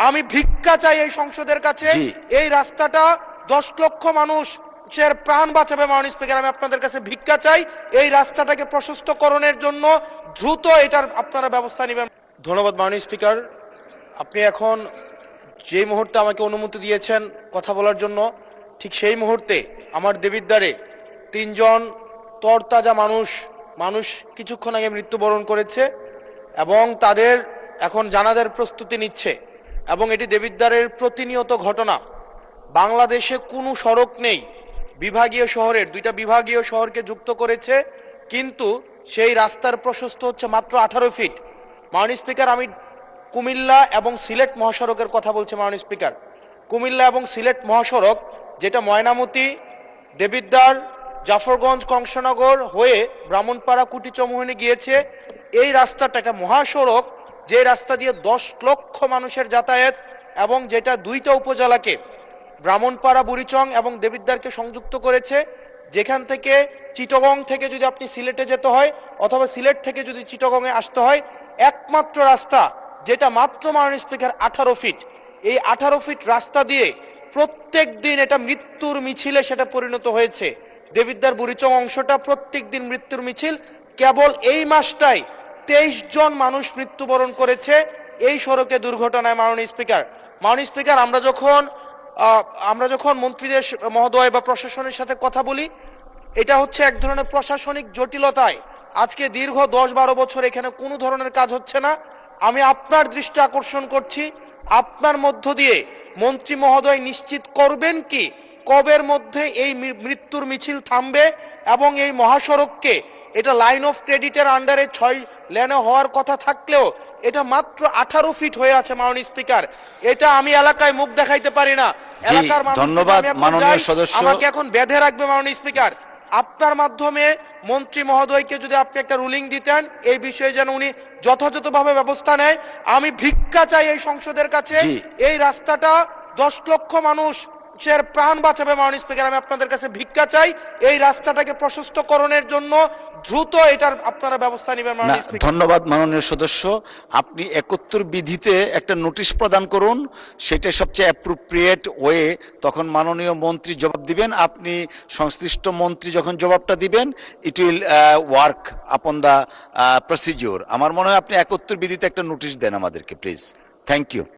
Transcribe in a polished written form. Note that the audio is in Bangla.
আমি ভিক্ষা চাই এই সংসদের কাছে। এই রাস্তাটা 10 লক্ষ মানুষের প্রাণ বাঁচাবে। মাননীয় স্পিকার, আমি আপনাদের কাছে ভিক্ষা চাই এই রাস্তাটাকে প্রশস্তকরণের জন্য দ্রুত এটার আপনারা ব্যবস্থা নেবেন। ধন্যবাদ মাননীয় স্পিকার। আপনি এখন যে মুহূর্তে আমাকে অনুমতি দিয়েছেন কথা বলার জন্য, ঠিক সেই মুহূর্তে আমার দেবিদ্বারে 3 জন তরতাজা মানুষ কিছুক্ষণ আগে মৃত্যুবরণ করেছে এবং তাদের এখন জানাজার প্রস্তুতি নিচ্ছে এবং এটি দেবিদ্বারের প্রতিনিয়ত ঘটনা। বাংলাদেশে কোনো সড়ক নেই, বিভাগীয় শহরের 2টা বিভাগীয় শহরকে যুক্ত করেছে, কিন্তু সেই রাস্তার প্রশস্ত হচ্ছে মাত্র 18 ফিট। মাননীয় স্পিকার, আমি কুমিল্লা এবং সিলেট মহাসড়কের কথা বলছি। মাননীয় স্পিকার, কুমিল্লা এবং সিলেট মহাসড়ক যেটা ময়নামতি, দেবিদ্বার, জাফরগঞ্জ, কংসনগর হয়ে ব্রাহ্মণপাড়া, কুটিচমুহনী গিয়েছে, এই রাস্তাটা একটা মহাসড়ক, যে রাস্তা দিয়ে 10 লক্ষ মানুষের যাতায়াত এবং যেটা 2টা উপজেলাকে ব্রাহ্মণপাড়া, বুড়িচং এবং দেবিদ্বারকে সংযুক্ত করেছে। যেখান থেকে চিটাগং থেকে যদি আপনি সিলেটে যেতে হয় অথবা সিলেট থেকে যদি চিটাগংয়ে আসতে হয়, একমাত্র রাস্তা যেটা মাত্র মাননীয় স্পিকার 18 ফিট। এই 18 ফিট রাস্তা দিয়ে প্রত্যেক দিন এটা মৃত্যুর মিছিলে সেটা পরিণত হয়েছে। দেবিদ্বার বুড়িচং অংশটা প্রত্যেক দিন মৃত্যুর মিছিল। কেবল এই মাসটাই 23 জন মানুষ মৃত্যুবরণ করেছে এই সড়কে দুর্ঘটনায়। মাননীয় স্পিকার, আমরা যখন মন্ত্রীদের মহোদয় বা প্রশাসনের সাথে কথা বলি, এটা হচ্ছে এক ধরনের প্রশাসনিক জটিলতায় আজকে দীর্ঘ 10-12 বছর এখানে কোনো ধরনের কাজ হচ্ছে না। আমি আপনার দৃষ্টি আকর্ষণ করছি, আপনার মধ্য দিয়ে মন্ত্রী মহোদয় নিশ্চিত করবেন কি কবের মধ্যে এই মৃত্যুর মিছিল থামবে এবং এই মহাসড়ককে, এটা লাইন অফ ক্রেডিটের আন্ডারে 6 লেনে হওয়ার কথা থাকলেও এটা মাত্র 18 ফিট হয়ে আছে। মাননীয় স্পিকার, এটা আমি এলাকায় মুখ দেখাইতে পারি না। এলাকার আমাকে এখন বেঁধে রাখবে। মাননীয় স্পিকার, আপনার মাধ্যমে মন্ত্রী মহোদয়কে যদি আপনি একটা রুলিং দিতেন এই বিষয়ে যেন উনি যথাযথভাবে ব্যবস্থা নেয়। আমি ভিক্ষা চাই এই সংসদের কাছে। এই রাস্তাটা 10 লক্ষ মানুষের প্রাণ বাঁচাবে। মাননীয় স্পিকার, আমি আপনাদের কাছে ভিক্ষা চাই এই রাস্তাটাকে প্রশস্তকরণের জন্য দ্রুত এটার আপনারা ব্যবস্থা নেবেন। ধন্যবাদ মাননীয় সদস্য। আপনি 71 বিধিতে একটা নোটিশ প্রদান করুন, সেটা সবচেয়ে অ্যাপ্রোপ্রিয়েট ওয়ে। তখন মাননীয় মন্ত্রী জবাব দিবেন, আপনি সংশ্লিষ্ট মন্ত্রী যখন জবাবটা দিবেন, it will work upon the procedure. আমার মনে হয় আপনি 71 বিধিতে একটা নোটিশ দেন আমাদেরকে, প্লিজ। Thank you.